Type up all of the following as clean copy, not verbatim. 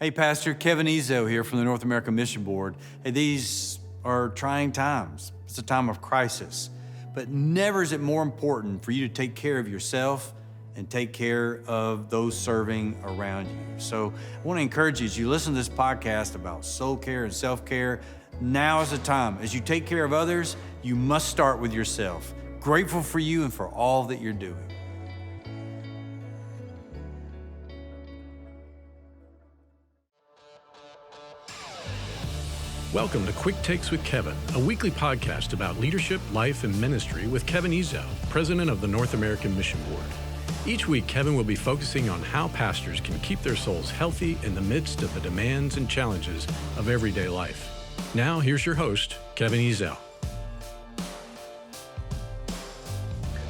Hey, Pastor Kevin Ezo here from the North American Mission Board. Hey, these are trying times. It's a time of crisis, but never is it more important for you to take care of yourself and take care of those serving around you. So I want to encourage you, as you listen to this podcast about soul care and self-care, now is the time. As you take care of others, you must start with yourself. Grateful for you and for all that you're doing. Welcome to Quick Takes with Kevin, a weekly podcast about leadership, life, and ministry with Kevin Ezo, president of the North American Mission Board. Each week, Kevin will be focusing on how pastors can keep their souls healthy in the midst of the demands and challenges of everyday life. Now, here's your host, Kevin Ezo.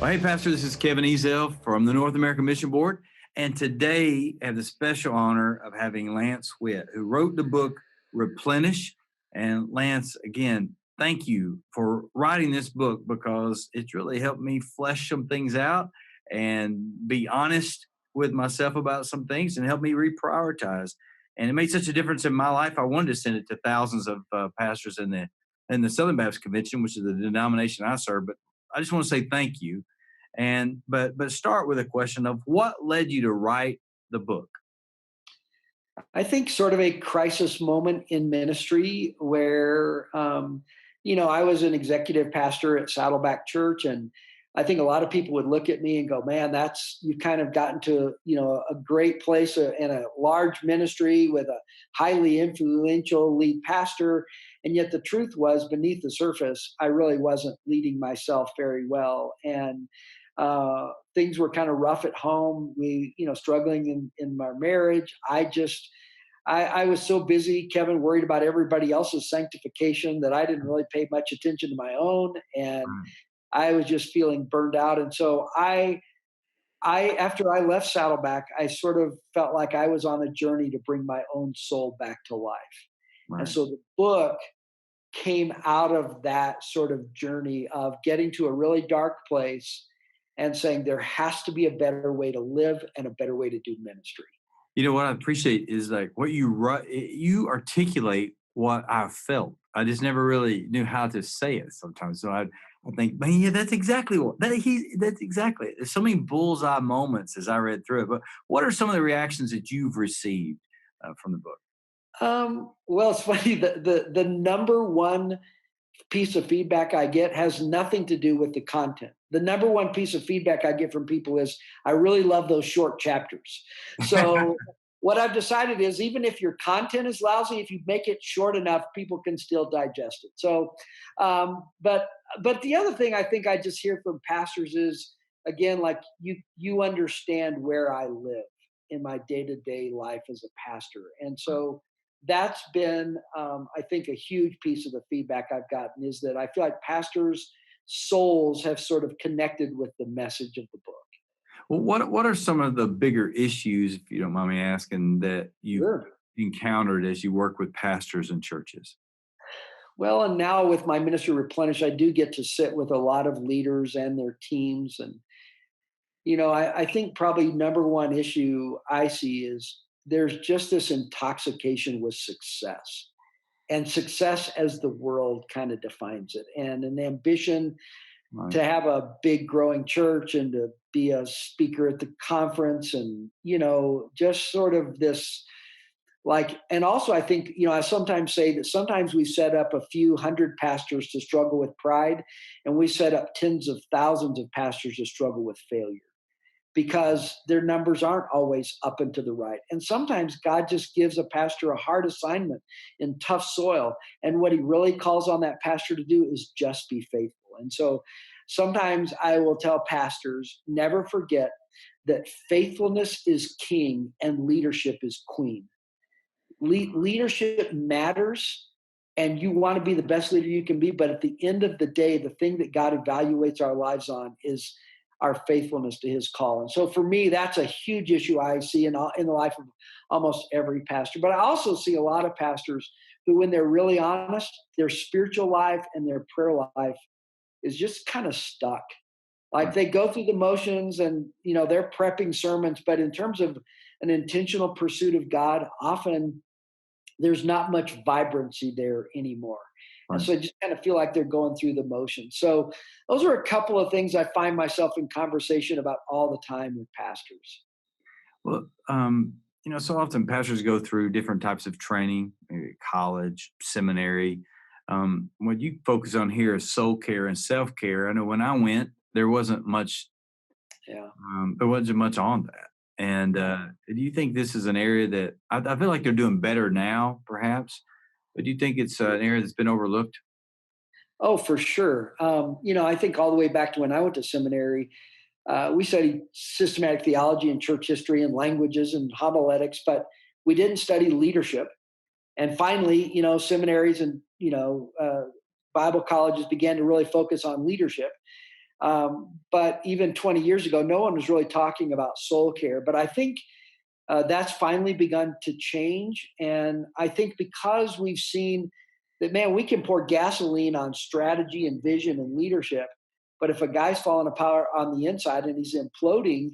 Well, hey, Pastor, this is Kevin Ezo from the North American Mission Board. And today I have the special honor of having Lance Witt, who wrote the book Replenish. And Lance, again, thank you for writing this book because it's really helped me flesh some things out and be honest with myself about some things and help me reprioritize. And it made such a difference in my life. I wanted to send it to thousands of pastors in the Southern Baptist Convention, which is the denomination I serve. But I just want to say thank you. And but start with a question of what led you to write the book. I think sort of a crisis moment in ministry where, I was an executive pastor at Saddleback Church, and I think a lot of people would look at me and go, man, you've kind of gotten to, a great place in a large ministry with a highly influential lead pastor. And yet the truth was beneath the surface, I really wasn't leading myself very well. And things were kind of rough at home. We, struggling in my marriage. I was so busy, Kevin, worried about everybody else's sanctification that I didn't really pay much attention to my own. And I was just feeling burned out. And so after I left Saddleback, I sort of felt like I was on a journey to bring my own soul back to life. Right. And so the book came out of that sort of journey of getting to a really dark place and saying there has to be a better way to live and a better way to do ministry. You know, what I appreciate is like what you write, you articulate what I felt. I just never really knew how to say it sometimes. So I think, man, yeah, that's exactly that's exactly it. There's so many bullseye moments as I read through it. But what are some of the reactions that you've received from the book? Well, it's funny. The number one piece of feedback I get has nothing to do with the content. The number one piece of feedback I get from people is, I really love those short chapters. So what I've decided is, even if your content is lousy, if you make it short enough, people can still digest it. So, but the other thing I think I just hear from pastors is, again, like you understand where I live in my day-to-day life as a pastor. And so that's been, I think, a huge piece of the feedback I've gotten is that I feel like pastors' souls have sort of connected with the message of the book. Well, what are some of the bigger issues, if you don't mind me asking, that you encountered as you work with pastors and churches? Well, and now with my ministry Replenish, I do get to sit with a lot of leaders and their teams. And, I think probably number one issue I see is there's just this intoxication with success. And success as the world kind of defines it, and an ambition to have a big growing church and to be a speaker at the conference, and just sort of this and also I think I sometimes say that sometimes we set up a few hundred pastors to struggle with pride, and we set up tens of thousands of pastors to struggle with failure, because their numbers aren't always up and to the right. And sometimes God just gives a pastor a hard assignment in tough soil. And what he really calls on that pastor to do is just be faithful. And so sometimes I will tell pastors, never forget that faithfulness is king and leadership is queen. Leadership matters, and you want to be the best leader you can be. But at the end of the day, the thing that God evaluates our lives on is our faithfulness to his call. And so for me, that's a huge issue I see in the life of almost every pastor. But I also see a lot of pastors who, when they're really honest, their spiritual life and their prayer life is just kind of stuck. Like they go through the motions and, they're prepping sermons, but in terms of an intentional pursuit of God, often there's not much vibrancy there anymore. And Right. so I just kind of feel like they're going through the motions. So those are a couple of things I find myself in conversation about all the time with pastors. Well, so often pastors go through different types of training, maybe college, seminary. What you focus on here is soul care and self care. I know when I went, Yeah. there wasn't much on that. And do you think this is an area that I feel like they're doing better now, perhaps? But do you think it's an area that's been overlooked? Oh, for sure. I think all the way back to when I went to seminary, we studied systematic theology and church history and languages and homiletics, but we didn't study leadership. And finally, seminaries and Bible colleges began to really focus on leadership. But even 20 years ago, no one was really talking about soul care. But I think that's finally begun to change. And I think because we've seen that, man, we can pour gasoline on strategy and vision and leadership. But if a guy's falling apart on the inside and he's imploding,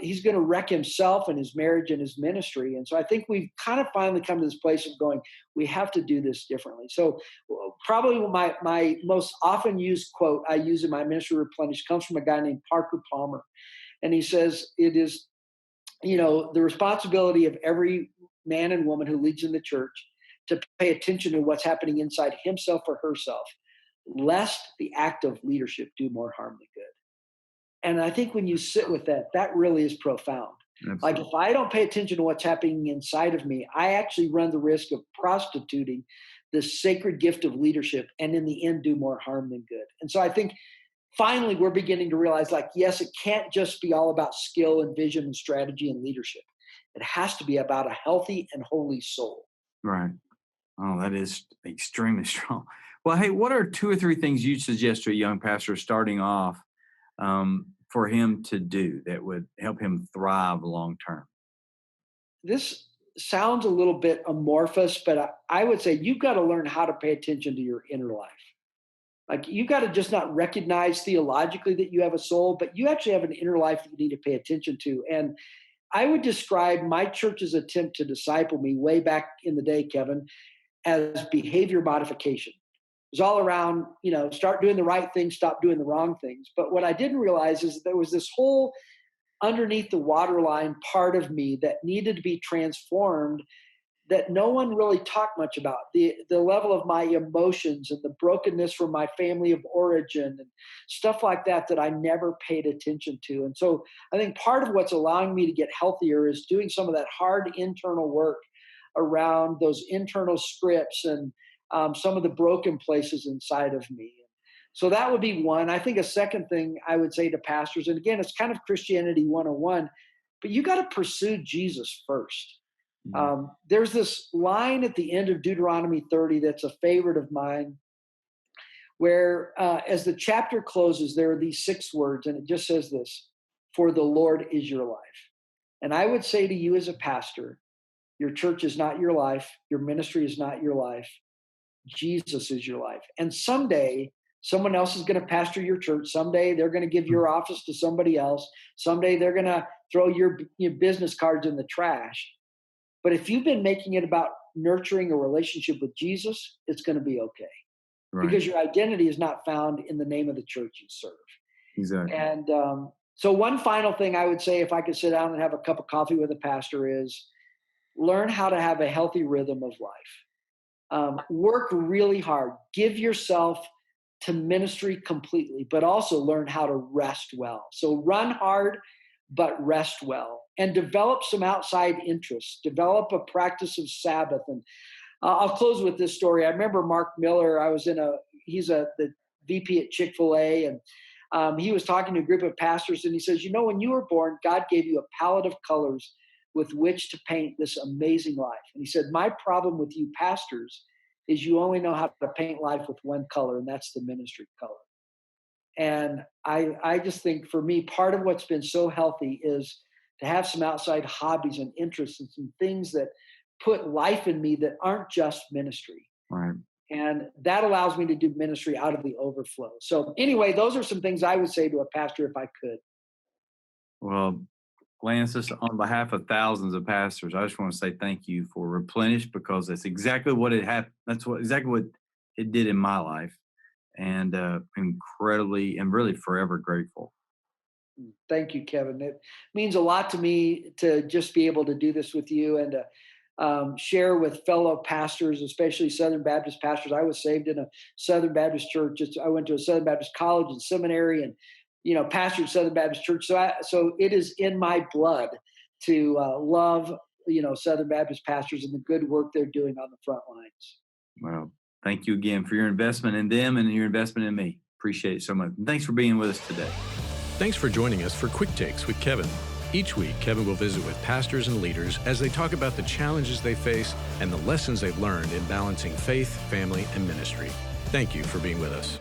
he's going to wreck himself and his marriage and his ministry. And so I think we've kind of finally come to this place of going, we have to do this differently. So probably my most often used quote I use in my ministry Replenish comes from a guy named Parker Palmer. And he says, it is, the responsibility of every man and woman who leads in the church to pay attention to what's happening inside himself or herself, lest the act of leadership do more harm than good. And I think when you sit with that, that really is profound. Like Absolutely. if I don't pay attention to what's happening inside of me, I actually run the risk of prostituting this sacred gift of leadership and in the end do more harm than good. And so I think finally we're beginning to realize like, yes, it can't just be all about skill and vision and strategy and leadership. It has to be about a healthy and holy soul. Right. Oh, that is extremely strong. Well, hey, what are two or three things you'd suggest to a young pastor starting off for him to do that would help him thrive long term? This sounds a little bit amorphous, but I would say you've got to learn how to pay attention to your inner life. Like you got to just not recognize theologically that you have a soul, but you actually have an inner life that you need to pay attention to. And I would describe my church's attempt to disciple me way back in the day, Kevin, as behavior modification. It was all around, start doing the right things, stop doing the wrong things. But what I didn't realize is that there was this whole underneath the waterline part of me that needed to be transformed that no one really talked much about the level of my emotions and the brokenness from my family of origin and stuff like that I never paid attention to. And so I think part of what's allowing me to get healthier is doing some of that hard internal work around those internal scripts and some of the broken places inside of me. So that would be one. I think a second thing I would say to pastors, and again, it's kind of Christianity 101, but you got to pursue Jesus first. Mhm. There's this line at the end of Deuteronomy 30 that's a favorite of mine, where as the chapter closes, there are these 6 words, and it just says this: for the Lord is your life. And I would say to you as a pastor, your church is not your life, your ministry is not your life, Jesus is your life. And someday, someone else is going to pastor your church. Someday, they're going to give your office to somebody else. Someday, they're going to throw your business cards in the trash. But if you've been making it about nurturing a relationship with Jesus, it's going to be okay Right. because your identity is not found in the name of the church you serve. Exactly. And so, one final thing I would say, if I could sit down and have a cup of coffee with a pastor, is learn how to have a healthy rhythm of life. Work really hard. Give yourself to ministry completely, but also learn how to rest well. So run hard, but rest well, and develop some outside interests. Develop a practice of Sabbath. And I'll close with this story. I remember Mark Miller. He's the VP at Chick-fil-A, and he was talking to a group of pastors, and he says, when you were born, God gave you a palette of colors with which to paint this amazing life. And he said, my problem with you pastors is you only know how to paint life with one color, and that's the ministry color. And I just think for me, part of what's been so healthy is to have some outside hobbies and interests and some things that put life in me that aren't just ministry. Right. And that allows me to do ministry out of the overflow. So anyway, those are some things I would say to a pastor if I could. Well, Lance, just on behalf of thousands of pastors, I just want to say thank you for Replenish, because that's exactly what it happened. That's exactly what it did in my life, and incredibly and really forever grateful. Thank you, Kevin. It means a lot to me to just be able to do this with you and to share with fellow pastors, especially Southern Baptist pastors. I was saved in a Southern Baptist church. I went to a Southern Baptist college and seminary, and pastored Southern Baptist church. So it is in my blood to love Southern Baptist pastors and the good work they're doing on the front lines. Well, thank you again for your investment in them and your investment in me. Appreciate it so much. And thanks for being with us today. Thanks for joining us for Quick Takes with Kevin. Each week, Kevin will visit with pastors and leaders as they talk about the challenges they face and the lessons they've learned in balancing faith, family, and ministry. Thank you for being with us.